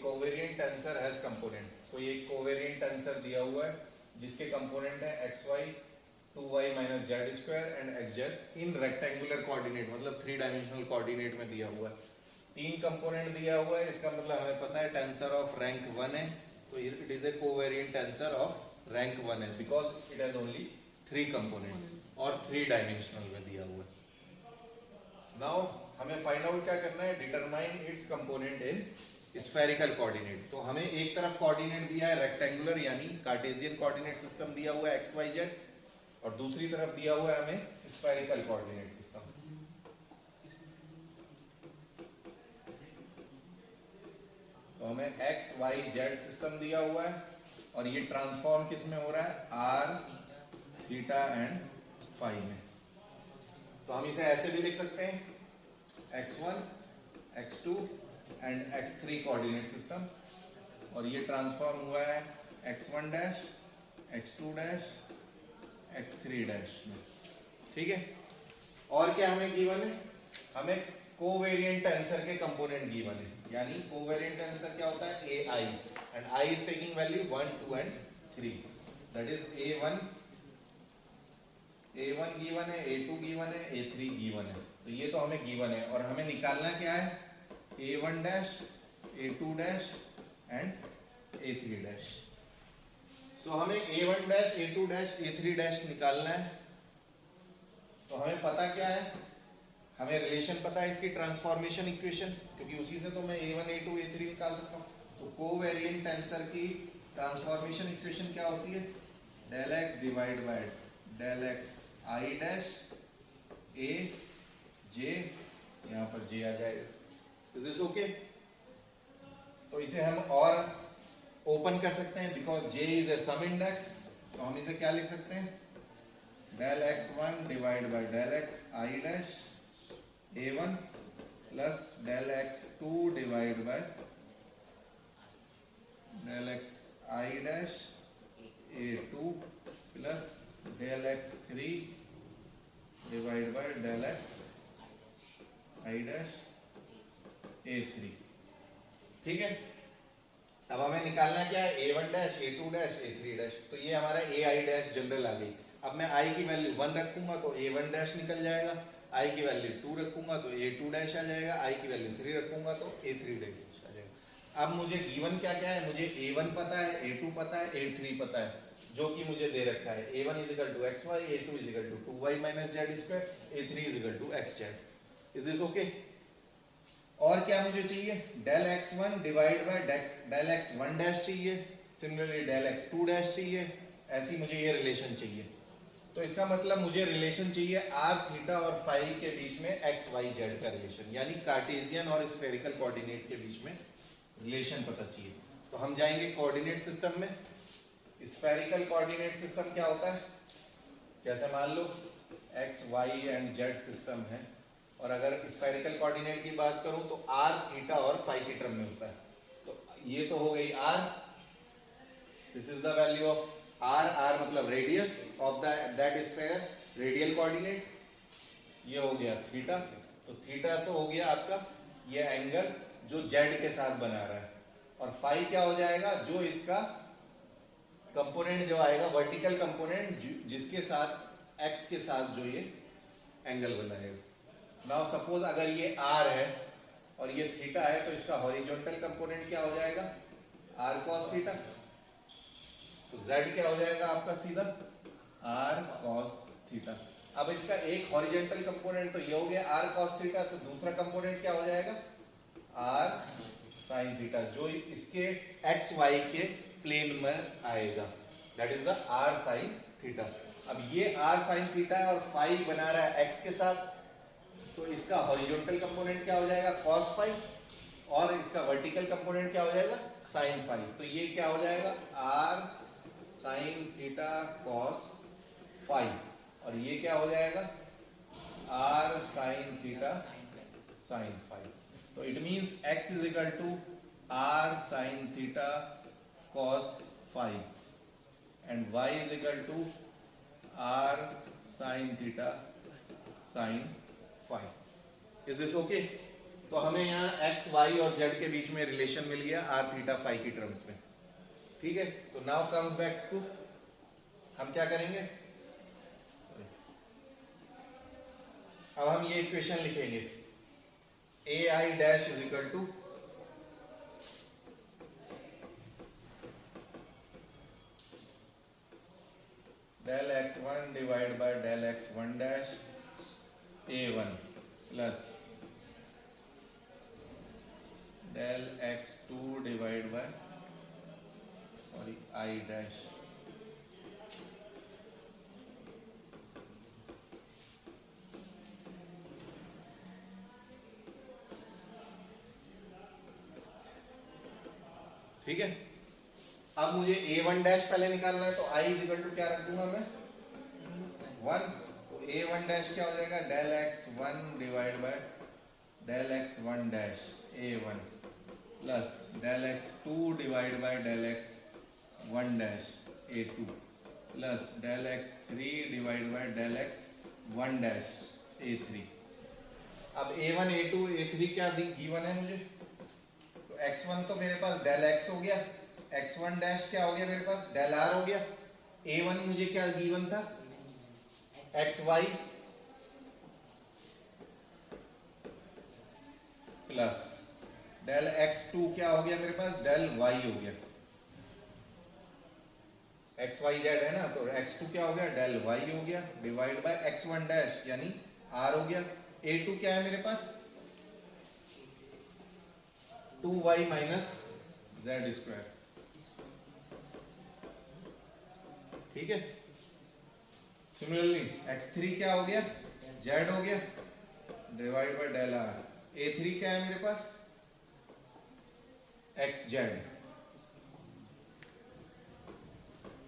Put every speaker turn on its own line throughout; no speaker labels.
Covariant tensor has component, कोई एक covariant tensor दिया हुआ है जिसके कंपोनेंट है xy 2y minus z square and xz in rectangular coordinate, मतलब 3 डायमेंशनल कोऑर्डिनेट में दिया हुआ है। 3 कंपोनेंट दिया हुआ है, इसका मतलब हमें पता है टेंसर ऑफ रैंक 1 है, तो it is a covariant tensor of rank 1 है because it has only 3 component और 3 डायमेंशनल में दिया हुआ है। नाउ हमें फाइंड आउट क्या करना है, determine its component in spherical coordinate. तो हमें एक तरफ कोऑर्डिनेट दिया है रेक्टेंगुलर यानी कार्टेशियन कोऑर्डिनेट सिस्टम दिया हुआ है xyz, और दूसरी तरफ दिया हुआ है हमें स्फेरिकल कोऑर्डिनेट सिस्टम। तो हमें x y z सिस्टम दिया हुआ है और ये ट्रांसफॉर्म किस में हो रहा है, r थीटा एंड फाई में। तो हम इसे ऐसे भी लिख सकते हैं x1 x2 and x3 coordinate system, और ये ट्रांसफॉर्म हुआ है x1 dash x2 dash x3 dash में। ठीक है, और क्या हमें गिवन है, हमें कोवेरिएंट टेंसर के कंपोनेंट गिवन है, यानी कोवेरिएंट टेंसर क्या होता है, ai and I is taking value 1 2 and 3, that is a1 given है, a2 गिवन है, a3 गिवन है। तो ये तो हमें गिवन है और हमें निकालना क्या है, a1 dash a2 dash and a3 dash. So हमें a1 dash a2 dash a3 dash निकालना है। तो हमें पता क्या है, हमें रिलेशन पता है इसकी ट्रांसफॉर्मेशन इक्वेशन, क्योंकि उसी से तो मैं a1 a2 a3 निकाल सकता हूँ। तो कोवेरिएंट टेंसर की ट्रांसफॉर्मेशन इक्वेशन क्या होती है, del x divide by del x i dash a j, यहाँ पर j आ जाएगा। Is this okay? तो इसे हम और ओपन कर सकते हैं because j is a sum index. तो हम इसे क्या लिख सकते हैं, del x1 divide by del x i dash a1 plus del x2 divide by del x i dash a2 plus del x3 divide by del x i dash a3। ठीक है, अब हमें निकालना क्या है, a1 dash a2 dash a3 dash. तो ये हमारा ai डैश जनरल आ गई। अब मैं i की वैल्यू 1 रखूंगा तो a1 डैश निकल जाएगा, i की वैल्यू 2 रखूंगा तो a2 डैश आ जाएगा, i की वैल्यू 3 रखूंगा तो a3 डैश आ जाएगा। अब मुझे गिवन क्या क्या है, मुझे a1 पता है, a2 पता है, a3 पता है, जो कि मुझे दे रखा है a1 is equal to xy, a2 is equal to 2y minus z square, a3 is equal to xz। Is this okay? और क्या मुझे चाहिए, del x1 divide by del x1 dash चाहिए, सिमिलरली डेल x2 डैश चाहिए, ऐसी मुझे ये relation चाहिए। तो इसका मतलब मुझे रिलेशन चाहिए r थीटा और फाई के बीच में x y z का रिलेशन, यानी कार्टेशियन और स्फेरिकल कोऑर्डिनेट के बीच में रिलेशन पता चाहिए। तो हम जाएंगे कोऑर्डिनेट सिस्टम में। स्फेरिकल कोऑर्डिनेट सिस्टम क्या होता है, जैसे मान लो x y and z system है, और अगर स्फेरिकल कोऑर्डिनेट की बात करूं तो r थीटा और फाई के टर्म में होता है। तो ये तो हो गई r, this is the value of r मतलब radius of that sphere, radial coordinate. ये हो गया थीटा, तो थीटा तो हो गया आपका ये एंगल जो z के साथ बना रहा है, और फाई क्या हो जाएगा, जो इसका कंपोनेंट जो आएगा वर्टिकल कंपोनेंट जिसके साथ x के साथ जो ये एंगल बनाएगा। नाउ सपोज अगर ये r है और ये थीटा है, तो इसका हॉरिजॉन्टल कंपोनेंट क्या हो जाएगा, r cos थीटा। तो z क्या हो जाएगा आपका सीधा r cos थीटा। अब इसका एक हॉरिजॉन्टल कंपोनेंट तो ये हो गया r cos थीटा, तो दूसरा कंपोनेंट क्या हो जाएगा, r sin थीटा, जो इसके x y के प्लेन में आएगा, that is the r sin theta. अब ये r sin थीटा है और फाई बना रहा है x के साथ, तो इसका हॉरिजॉन्टल कंपोनेंट क्या हो जाएगा, cos फाई, और इसका वर्टिकल कंपोनेंट क्या हो जाएगा, sin फाई। तो ये क्या हो जाएगा, r sin theta cos phi, और ये क्या हो जाएगा, r sin theta sin phi. तो it means x is equal to r sin theta cos phi and y is equal to r sin theta sin phi. Is this okay? तो हमें यहाँ x Y और Z के बीच में relation मिल गया are theta phi की terms में। ठीक है, तो नाउ कम्स बैक टू, हम क्या करेंगे, अब हम ये इक्वेशन लिखेंगे, a i dash is equal to del x one divide by del x one dash a one plus del x two divide by i dash ठीक है। अब मुझे a1 डैश पहले निकालना है, तो i इज इक्वल टू क्या रख दूंगा मैं 1, तो a1 डैश क्या हो जाएगा del x one divide by del x one dash a1 plus del x two divide by del x one dash a2 plus del x three divide by del x one dash a3। अब a1 a2 a3 क्या given है मुझे, तो x1 तो मेरे पास del x हो गया, x1 dash क्या हो गया मेरे पास डेल r हो गया, a1 मुझे क्या गिवन था xy प्लस डेल x2 क्या हो गया मेरे पास डेल y हो गया, xyz है ना, तो x2 क्या हो गया डेल y हो गया डिवाइड बाय x1 डैश यानी r हो गया, a2 क्या है मेरे पास 2y माइनस जेड स्क्वायर। ठीक है, सिमिलरली x3 क्या हो गया z हो गया divide by del r, a3 क्या है मेरे पास xz।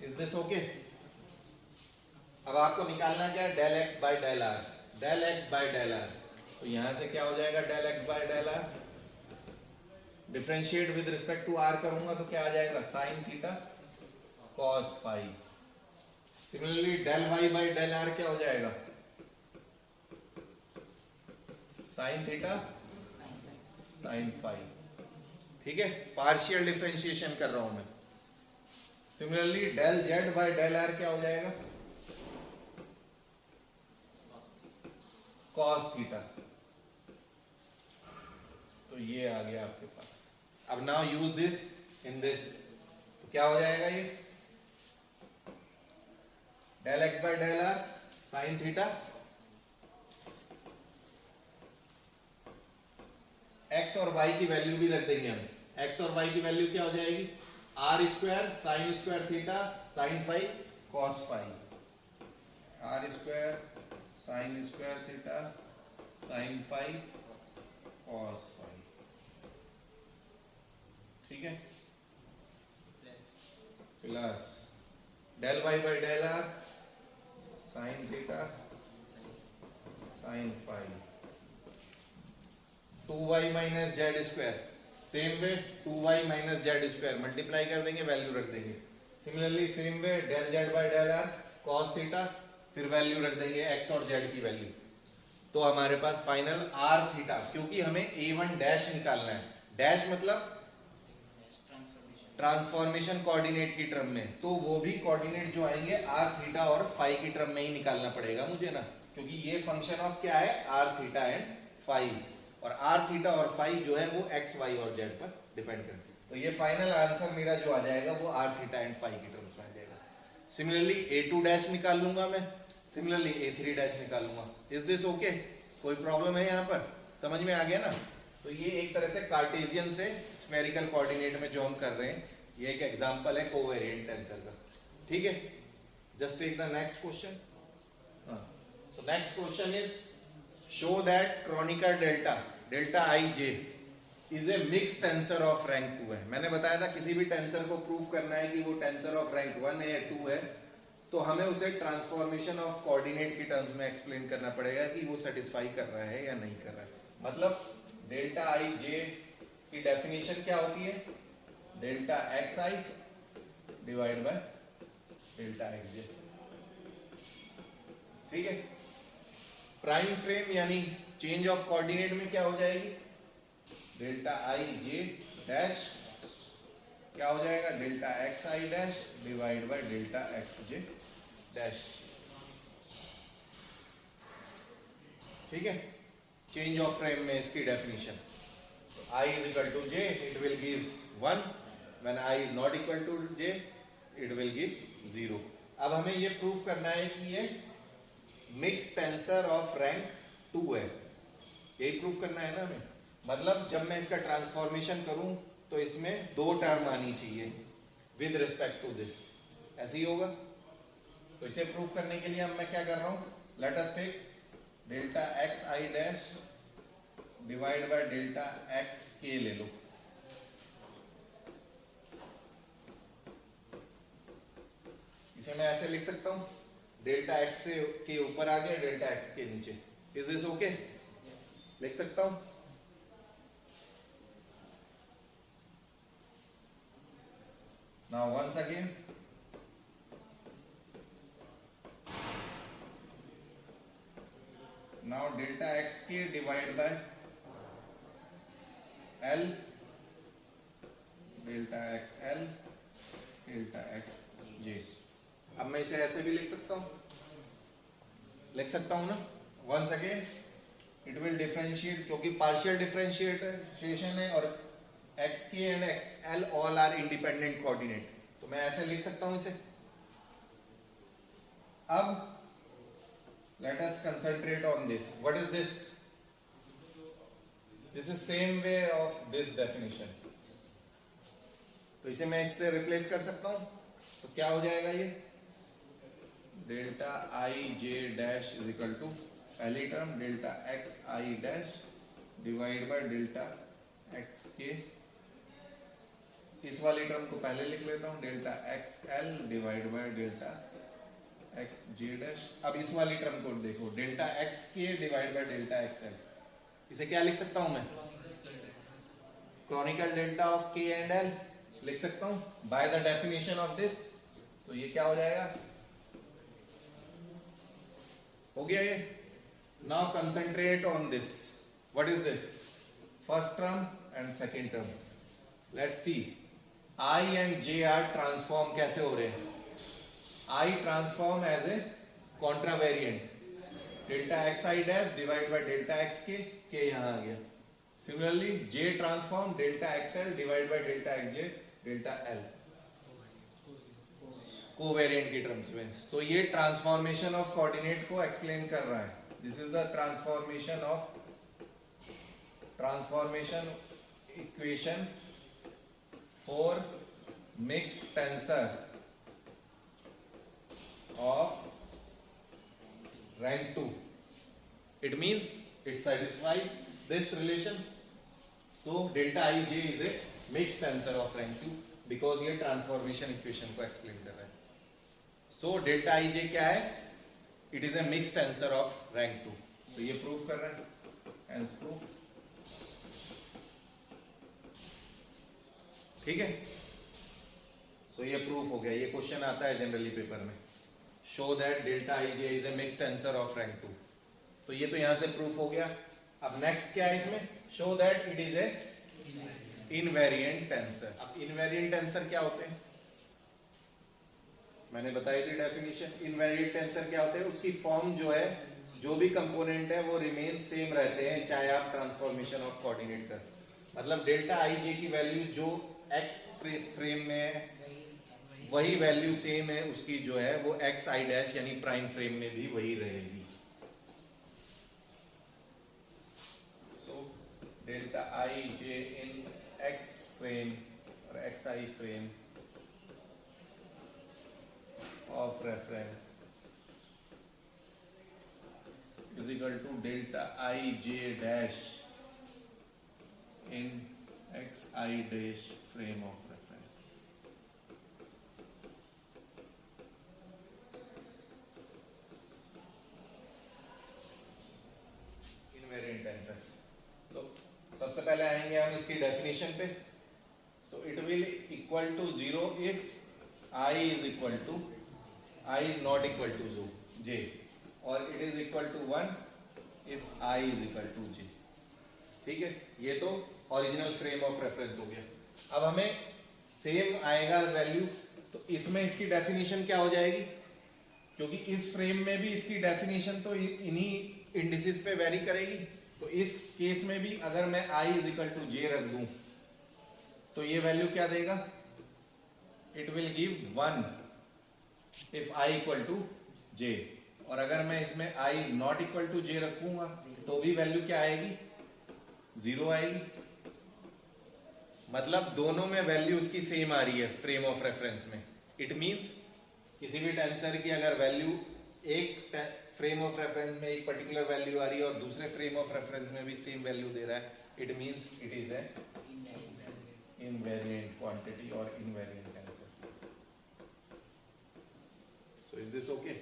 Is this okay. अब आपको निकालना क्या है del x by del r, del x by del r, तो यहां से क्या हो जाएगा del x by del r, differentiate with respect to r करूंगा तो क्या आ जाएगा sine theta cos phi. Similarly del y by del r क्या हो जाएगा साइन थीटा साइन फाई। ठीक है, पार्शियल डिफरेंशिएशन कर रहा हूं मैं। Similarly del z by del r क्या हो जाएगा कॉस थीटा, तो ये आ गया आपके पास। अब now use this in this, तो क्या हो जाएगा ये del x by del r sine theta x और वाई की वैल्यू भी रख देंगे हम, एक्स और वाई की वैल्यू क्या हो जाएगी r square sine theta sine phi cos phi, r square sine theta sine phi cos phi. ठीक है, plus del y by del r sine theta sine phi, 2y minus z square, same way 2y minus z square multiply कर देंगे value रख देंगे। Similarly same way del z by del r cos theta, फिर value रख देंगे x और z की value, तो हमारे पास फाइनल r थीटा, क्योंकि हमें a1 डैश निकालना है, डैश मतलब ट्रांसफॉर्मेशन कोऑर्डिनेट की टर्म में, तो वो भी कोऑर्डिनेट जो आएंगे r थीटा और फाई की टर्म में ही निकालना पड़ेगा मुझे ना, क्योंकि ये फंक्शन ऑफ क्या है r थीटा एंड फाई, और r थीटा और फाई जो है वो x y और z पर डिपेंड करते हैं। तो ये फाइनल आंसर मेरा जो आ जाएगा वो r थीटा एंड फाई की टर्म्स में आ जाएगा। सिमिलरली a2 डैश निकाल लूंगा मैं, सिमिलरली a3 डैश निकालूंगा। इज दिस ओके, कोई प्रॉब्लम है यहाँ पर, समझ में आ गया ना। तो ये एक तरह से कार्टेशियन से स्फेरिकल कोऑर्डिनेट में जो हम कर रहे हैं, ये एक एग्जांपल है कोवेरिएंट टेंसर का। ठीक है, just take the next question. So next question is show that Kronecker delta delta i j is a mix tensor of rank 2 है। मैंने बताया था किसी भी टेंसर को प्रूव करना है कि वो टेंसर ऑफ रैंक 1 है या 2 है, तो हमें उसे ट्रांसफॉर्मेशन ऑफ कोऑर्डिनेट की टर्म्स में एक्सप्लेन करना पड़ेगा कि वो सेटिस्फाई कर रहा है या नहीं कर रहा है। मतलब डेल्टा आई जे की डेफिनेशन क्या होती है, delta x i divide by delta x j. ठीक है, प्राइम फ्रेम यानी चेंज ऑफ कोऑर्डिनेट में क्या हो जाएगी डेल्टा आई जे डैश क्या हो जाएगा, delta x i dash divide by delta x j dash. ठीक है, चेंज ऑफ फ्रेम में इसकी definition, i is equal to j it will give 1, when i is not equal to j it will give 0। अब हमें ये prove करना है कि ये मिक्स टेंसर ऑफ रैंक 2 है, यही प्रूव करना है ना हमें। मतलब जब मैं इसका ट्रांसफॉर्मेशन करूं तो इसमें 2 टर्म आनी चाहिए विद रिस्पेक्ट टू दिस, ऐसे ही होगा। तो इसे प्रूव करने के लिए अब मैं क्या कर रहा हूं, let us take delta x i dash divide by delta x के ले लो। इसे मैं ऐसे लिख सकता हूं, डेल्टा एक्स से के ऊपर आ गया, डेल्टा एक्स के नीचे। Is this okay? लिख सकता हूं। Now once again now delta x के divide by l, delta x l delta x j. अब मैं इसे ऐसे भी लिख सकता हूं ना। Once again it will differentiate, क्योंकि पार्शियल डिफरेंशिएशन है और एक्स के and x l all are independent coordinate, तो मैं ऐसे लिख सकता हूं इसे। अब let us concentrate on this. What is this? This is same way of this definition. तो इसे मैं इससे रिप्लेस कर सकता हूं, तो क्या हो जाएगा ये, delta i j dash is equal to पहली term delta x i dash divide by delta x के। इस वाली टर्म को पहले लिख लेता हूं, delta x l divide by delta x j dash. अब इस वाली टर्म को देखो, डेल्टा एक्स के divide by delta x l. इसे क्या लिख सकता हूं मैं, Kronecker delta of k and l लिख सकता हूं by the definition of this. तो ये क्या हो जाएगा, हो गया ये। Now concentrate on this, what is this, first term and second term. Let's see I and J are transform कैसे हो रहे हैं। I transform as a contravariant, delta xi dash divided by delta xk, k यहां आ गया। Similarly j transform delta xl divided by delta xj delta l, covariant की terms में। तो ये ट्रांसफॉर्मेशन ऑफ कोऑर्डिनेट को एक्सप्लेन कर रहा है। This is the transformation equation for mix tensor of rank 2. It means it satisfies this relation. So delta ij is a mixed tensor of rank 2 because ये transformation equation को explain कर रहा है। So delta ij क्या है, it is a mixed tensor of rank 2। तो ये proof कर रहा है, hence proof। ठीक है, so ये प्रूफ हो गया। ये क्वेश्चन आता है जनरली पेपर में, show that delta ij is a mixed tensor of rank 2। तो ये तो यहां से प्रूफ हो गया। अब नेक्स्ट क्या है इसमें, show that it is a invariant tensor। अब invariant tensor क्या होते हैं, मैंने बताई थी डेफिनेशन। invariant tensor क्या होते हैं, उसकी फॉर्म जो है, जो भी कंपोनेंट है वो रिमेन सेम रहते हैं चाहे आप ट्रांसफॉर्मेशन ऑफ कोऑर्डिनेट कर। मतलब डेल्टा आई जे की वैल्यू जो एक्स फ्रेम में है वही वैल्यू सेम है उसकी जो है वो एक्स आई डैश यानी प्राइम फ्रेम में भी वही रहेगी। So delta i j in x frame और x i frame of reference is equal to delta i j dash in x i dash frame of tensor. So सबसे पहले आएंगे हम इसकी डेफिनेशन पे। So it will equal to 0 if i is not equal to j, और it is equal to 1 if i is equal to जे। ठीक है, ये तो ओरिजिनल फ्रेम ऑफ रेफरेंस हो गया। अब हमें सेम आएगा वैल्यू, तो इसमें इसकी डेफिनेशन क्या हो जाएगी, क्योंकि इस फ्रेम में भी इसकी डेफिनेशन तो इन्हीं इंडिसेस पे वेरी करेगी। तो इस केस में भी अगर मैं i is equal to j रख दूं तो ये वैल्यू क्या देगा, it will give 1 if i equal to j. और अगर मैं इसमें i is not equal to j रखूंगा तो भी वैल्यू क्या आएगी, 0 आएगी। मतलब दोनों में वैल्यू उसकी सेम आ रही है फ्रेम ऑफ रेफरेंस में। इट मींस किसी भी टेंसर की अगर वैल्यू एक फ्रेम ऑफ रेफरेंस में एक पर्टिकुलर वैल्यू आ रही है और दूसरे फ्रेम ऑफ रेफरेंस में भी सेम वैल्यू दे रहा है, it means it is a invariant quantity or invariant tensor. So is this okay?